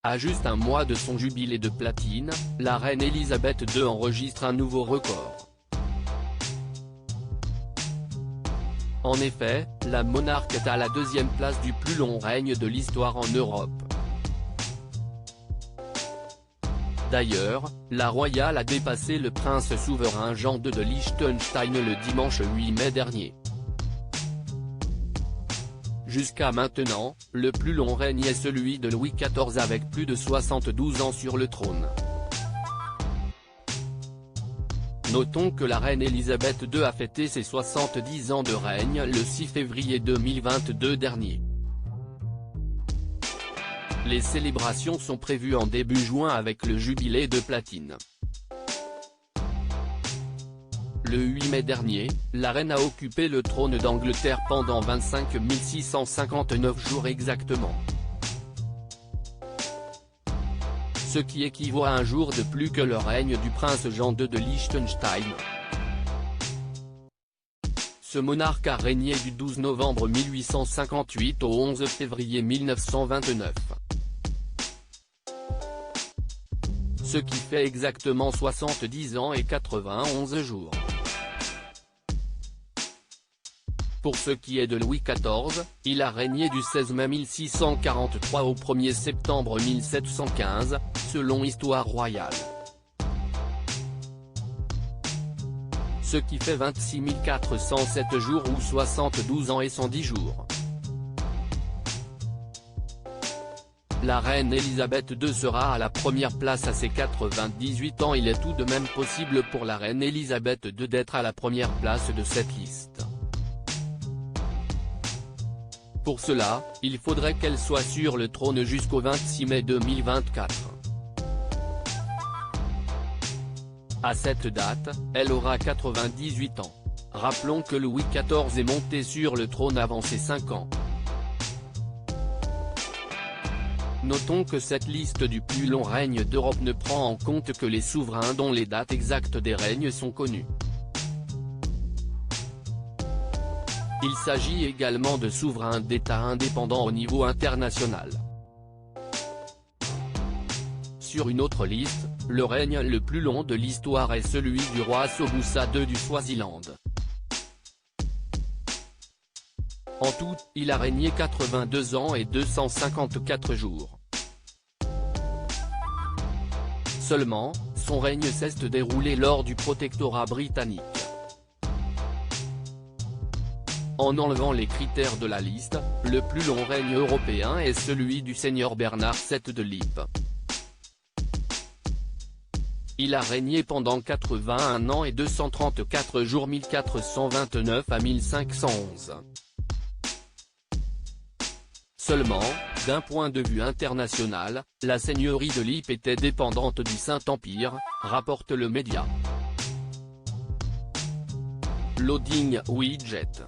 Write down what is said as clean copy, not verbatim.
À juste un mois de son jubilé de platine, la reine Elisabeth II enregistre un nouveau record. En effet, la monarque est à la deuxième place du plus long règne de l'histoire en Europe. D'ailleurs, la royale a dépassé le prince souverain Jean II de Liechtenstein le dimanche 8 mai dernier. Jusqu'à maintenant, le plus long règne est celui de Louis XIV avec plus de 72 ans sur le trône. Notons que la reine Elisabeth II a fêté ses 70 ans de règne le 6 février 2022 dernier. Les célébrations sont prévues en début juin avec le jubilé de platine. Le 8 mai dernier, la reine a occupé le trône d'Angleterre pendant 25 659 jours exactement. Ce qui équivaut à un jour de plus que le règne du prince Jean II de Liechtenstein. Ce monarque a régné du 12 novembre 1858 au 11 février 1929. Ce qui fait exactement 70 ans et 91 jours. Pour ce qui est de Louis XIV, il a régné du 16 mai 1643 au 1er septembre 1715, selon Histoire royale. Ce qui fait 26 407 jours ou 72 ans et 110 jours. La reine Elisabeth II sera à la première place à ses 98 ans. Il est tout de même possible pour la reine Elisabeth II d'être à la première place de cette liste. Pour cela, il faudrait qu'elle soit sur le trône jusqu'au 26 mai 2024. À cette date, elle aura 98 ans. Rappelons que Louis XIV est monté sur le trône avant ses 5 ans. Notons que cette liste du plus long règne d'Europe ne prend en compte que les souverains dont les dates exactes des règnes sont connues. Il s'agit également de souverains d'États indépendants au niveau international. Sur une autre liste, le règne le plus long de l'histoire est celui du roi Sobusa II du Swaziland. En tout, il a régné 82 ans et 254 jours. Seulement, son règne cesse de dérouler lors du protectorat britannique. En enlevant les critères de la liste, le plus long règne européen est celui du seigneur Bernard VII de Lippe. Il a régné pendant 81 ans et 234 jours 1429 à 1511. Seulement, d'un point de vue international, la seigneurie de Lippe était dépendante du Saint-Empire, rapporte le média. Loading Widget.